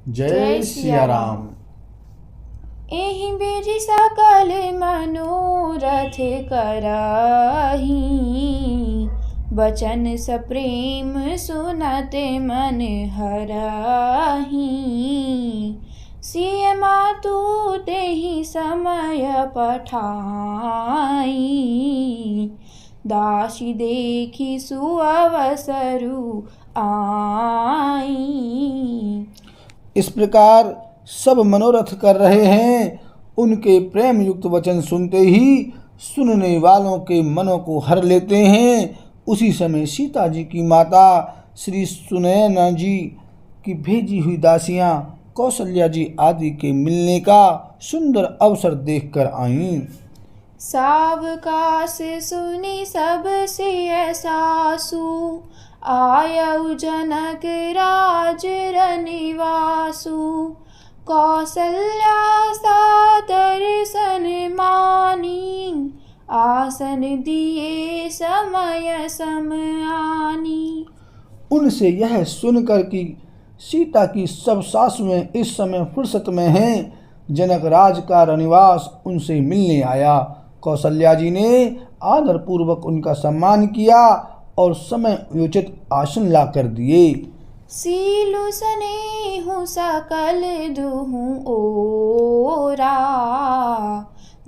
जय सिया राम। एहि विधि सकल मनोरथ करहि, बचन सप्रेम सुनत मन हरहि। सिय मातु तेहि समय पठाई, दासी देखी सुअवसरु आई। इस प्रकार सब मनोरथ कर रहे हैं। उनके प्रेम युक्त वचन सुनते ही सुनने वालों के मनों को हर लेते हैं। उसी समय सीता जी की माता श्री सुनैना जी की भेजी हुई दासियां कौशल्या जी आदि के मिलने का सुंदर अवसर देखकर आईं। सावकाश सुनी सब सिय सासु, आयउ जनक राज रनिवासु। कौसल्या सादर सन्मानी, आसन दिए समय सम आनी। उनसे यह सुनकर कि सीता की सब सासुएं इस समय फुर्सत में हैं, जनक राज का रनिवास उनसे मिलने आया। कौशल्या जी ने आदर पूर्वक उनका सम्मान किया और समय उचित आसन ला कर दिए। सीलु स्नेहु सकल दुहु ओरा,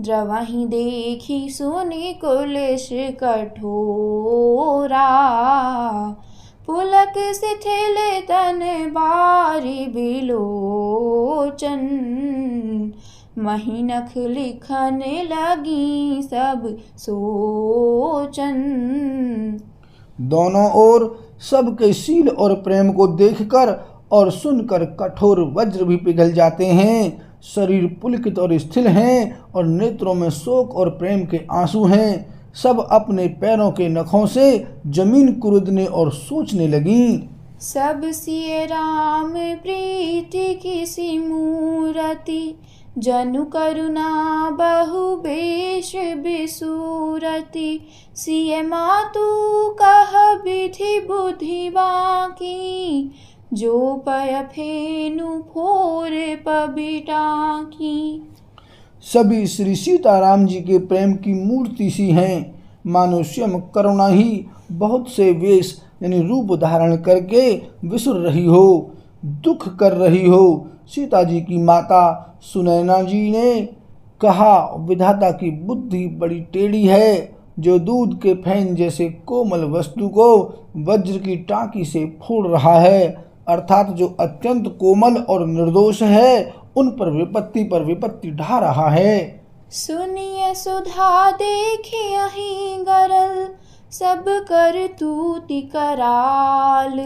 द्रवहि देखी सुनि कुलिश कठोरा। पुलक शिथिल तन बारी बिलोचन, महिनख लिखन लगी सब सोचन। दोनों ओर सबके शील और प्रेम को देखकर और सुनकर कठोर वज्र भी पिघल जाते हैं। शरीर पुलकित और स्थिर हैं और नेत्रों में शोक और प्रेम के आंसू हैं। सब अपने पैरों के नखों से जमीन कुरुदने और सोचने लगीं। सब सिय राम प्रीति किसी मूरति, जनु करुणा बहु बेश बिसूरति। सिय मातु कह विधि बुद्धि बाकी, जो पय फेनु फोर पबिटाकी। सभी श्री सीताराम जी के प्रेम की मूर्ति सी हैं, मानो स्वयं करुणा ही बहुत से वेश यानी रूप धारण करके विसुर रही हो, दुख कर रही हो। सीता जी की माता सुनैना जी ने कहा, विधाता की बुद्धि बड़ी टेढ़ी है, जो दूध के फैन जैसे कोमल वस्तु को वज्र की टाँकी से फोड़ रहा है, अर्थात जो अत्यंत कोमल और निर्दोष है, उन पर विपत्ति ढा रहा है। सुनिय सुधा देखियहि गरल, सब कर तूति कराल।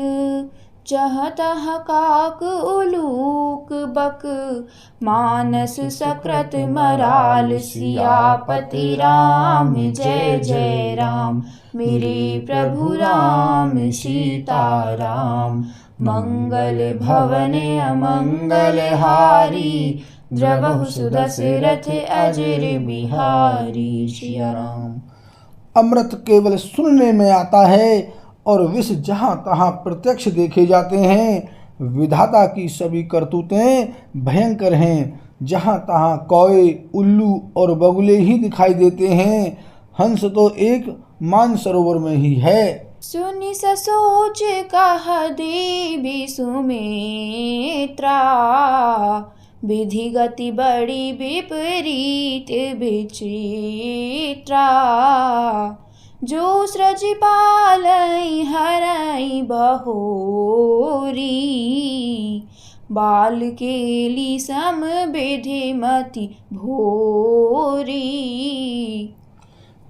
चहतह काक उलूक बक, मानस सकृत मराल। सियापति राम जय जय राम, मेरे प्रभु राम सीताराम। मंगल भवन अमंगल हारी, द्रवहु सुदशरथ अजर बिहारी। सिया राम। अमृत केवल सुनने में आता है और विष जहाँ तहाँ प्रत्यक्ष देखे जाते हैं। विधाता की सभी करतूतें भयंकर हैं, जहाँ तहाँ कौए, उल्लू और बगुले ही दिखाई देते हैं। हंस तो एक मानसरोवर में ही है। सुनि ससोच कह देवी सुमित्रा, विधि गति बड़ी विपरीत विचित्रा। जो सृज पालई हरई बहोरी, बाल केली सम विधि मति भोरी।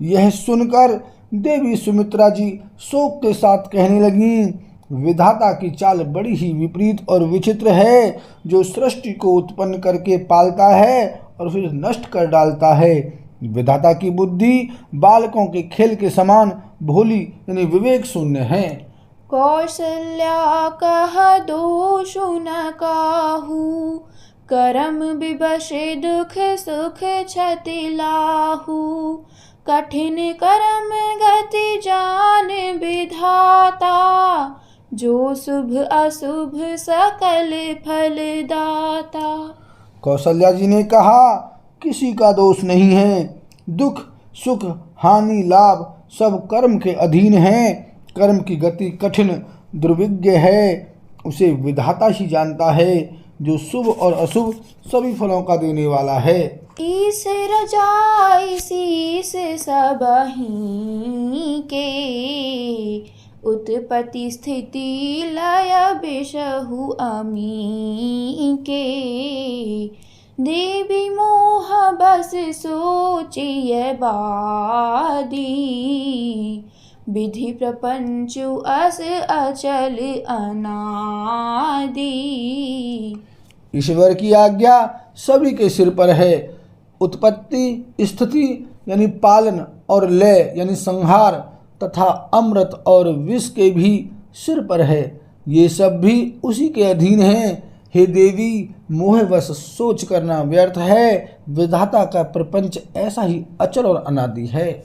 यह सुनकर देवी सुमित्रा जी शोक के साथ कहने लगीं, विधाता की चाल बड़ी ही विपरीत और विचित्र है, जो सृष्टि को उत्पन्न करके पालता है और फिर नष्ट कर डालता है। विधाता की बुद्धि बालकों के खेल के समान भोली यानी विवेक शून्य है। कौशल्या कह दोषु न काहू, करम विवशे दुख सुख क्षति लाहू। कठिन करम गति जान विधाता, जो शुभ अशुभ सकल फल दाता। कौशल्या जी ने कहा, किसी का दोष नहीं है। दुख सुख हानि लाभ सब कर्म के अधीन हैं। कर्म की गति कठिन दुर्विज्ञ है, उसे विधाता ही जानता है, जो शुभ और अशुभ सभी फलों का देने वाला है। ईस रजाई शीस सबहि के, उत्पत्ति स्थिति लय बिषहु अमी के। देवी मोह बस सोचिय बादी, विधि प्रपंचु अस अचल अनादि। ईश्वर की आज्ञा सभी के सिर पर है। उत्पत्ति स्थिति यानी पालन और लय यानी संहार तथा अमृत और विष के भी सिर पर है। ये सब भी उसी के अधीन हैं। हे देवी, मोहवश सोच करना व्यर्थ है। विधाता का प्रपंच ऐसा ही अचल और अनादि है।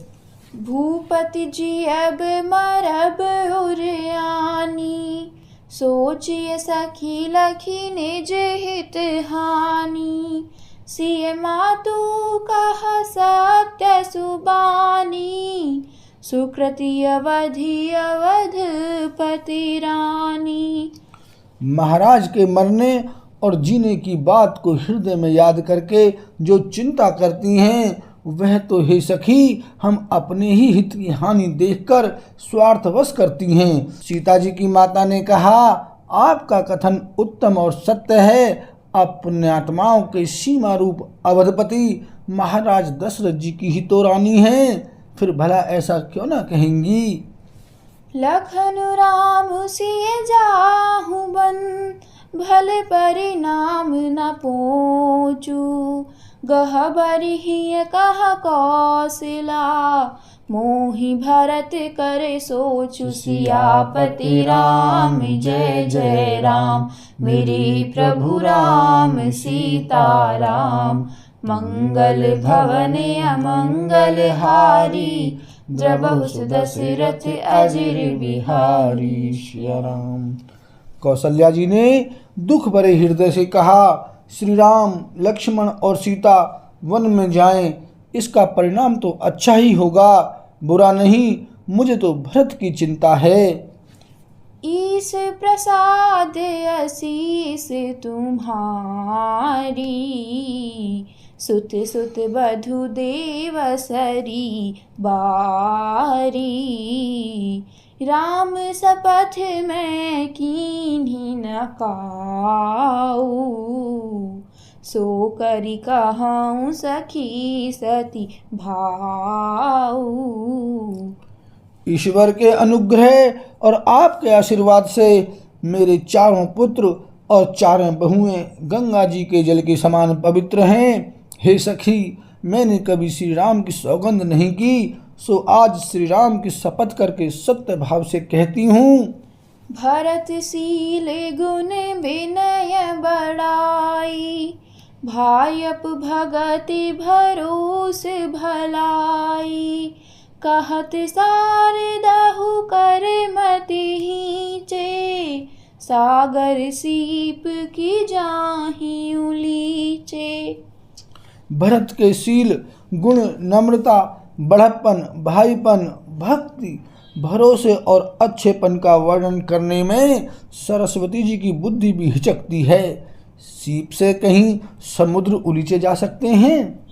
भूपति जी अब मरब उरयानी, सोचिए सखी लखी निज हित हानि। सिय मातु कहा सत्य सुबानी, सुकृति अवधि अवधपति रानी। महाराज के मरने और जीने की बात को हृदय में याद करके जो चिंता करती हैं, वह तो हे सखी हम अपने ही हित की हानि देखकर स्वार्थवश करती हैं। सीता जी की माता ने कहा, आपका कथन उत्तम और सत्य है। अपने आत्माओं के सीमा रूप अवधपति महाराज दशरथ जी की ही तो रानी हैं, फिर भला ऐसा क्यों ना कहेंगी। लखन राम सिय जाहु बन, भले परिणाम न पोचू। गहबरी हिय कहा कौशला, मोहि भरत करे सोचु। सियापति राम जय जय राम, मेरे प्रभु राम सीता राम। मंगल भवन अमंगल हारी, द्रबहु दशरथ अजिर बिहारी। श्री राम। कौशल्या जी ने दुख भरे हृदय से कहा, श्री राम लक्ष्मण और सीता वन में जाएं, इसका परिणाम तो अच्छा ही होगा, बुरा नहीं। मुझे तो भरत की चिंता है। ईश प्रसाद आशीष तुम्हारी, सुत सुत बधु देव सरी बारी। राम सपथ में कीन्ही न काऊ, सो करि कहूँ सखी सती भाऊ। ईश्वर के अनुग्रह और आपके आशीर्वाद से मेरे चारों पुत्र और चारों बहुएं गंगा जी के जल के समान पवित्र हैं। हे सखी, मैंने कभी श्री राम की सौगंध नहीं की, सो आज श्री राम की शपथ करके सत्य भाव से कहती हूँ। भरत शील गुण विनय बड़ाई, भायप भगति भरोस भलाई। कहत सारदहु कर मति हीचे, सागर सीप की जाहि उलीचे। भरत के शील गुण नम्रता बड़प्पन भाईपन भक्ति भरोसे और अच्छेपन का वर्णन करने में सरस्वती जी की बुद्धि भी हिचकती है। सीप से कहीं समुद्र उलीचे जा सकते हैं।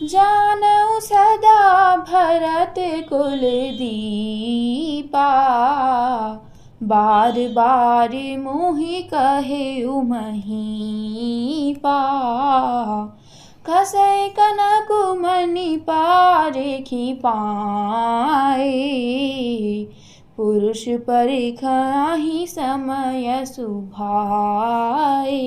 जानऊ सदा भरत कुल दीपा, बार बार मोहि कहे महीपा। कसै कनक मणि पारेखी पाए, पुरुष परिखाहि समय सुभाए।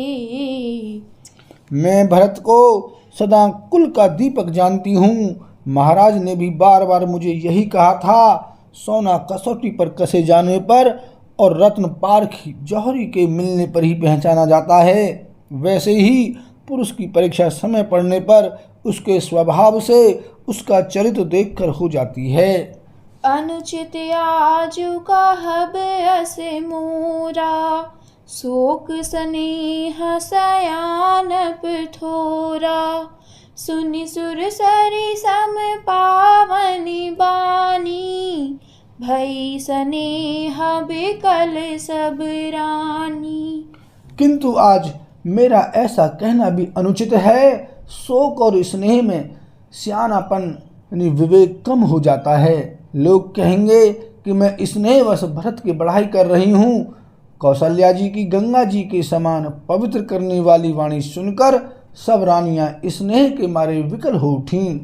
मैं भरत को सदा कुल का दीपक जानती हूँ। महाराज ने भी बार बार मुझे यही कहा था। सोना कसौटी पर कसे जाने पर और रत्न पारखी जौहरी के मिलने पर ही पहचाना जाता है, वैसे ही पुरुष की परीक्षा समय पड़ने पर उसके स्वभाव से उसका चरित्र देखकर हो जाती है। अनुचित आजु कहब अस मोरा, शोक स्नेह सयानप थोरा। सुनि सुर सरि सम पावनि बानी, भई स्नेह बिकल सब रानी। किंतु आज मेरा ऐसा कहना भी अनुचित है। शोक और स्नेह में सियानापन यानी विवेक कम हो जाता है। लोग कहेंगे कि मैं स्नेहवश भरत की बढ़ाई कर रही हूँ। कौशल्या जी की गंगा जी के समान पवित्र करने वाली वाणी सुनकर सब रानियां स्नेह के मारे विकल हो उठीं।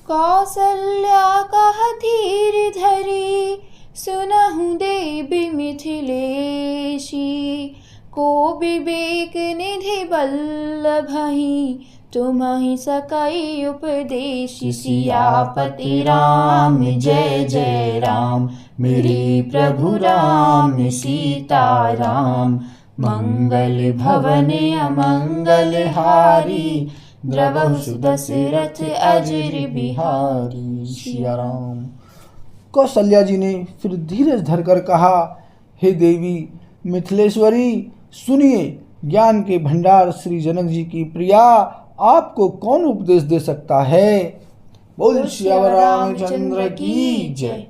कौसल्या कह धीर धरी, सुनहु देवी मिथिलेशी। को विवेक निधि बल्लभहि, तुम्हि सकई उपदेश। सियापति राम जय जय राम, मेरे प्रभु राम सीता राम। मंगल भवन अमंगल हारी, द्रवहु सुदशरथ अजर बिहारी। सिया राम। कौशल्या जी ने फिर धीरज धरकर कहा, हे देवी मिथिलेश्वरी, सुनिए, ज्ञान के भंडार श्री जनक जी की प्रिया, आपको कौन उपदेश दे सकता है। बोल सियावर रामचंद्र की जय।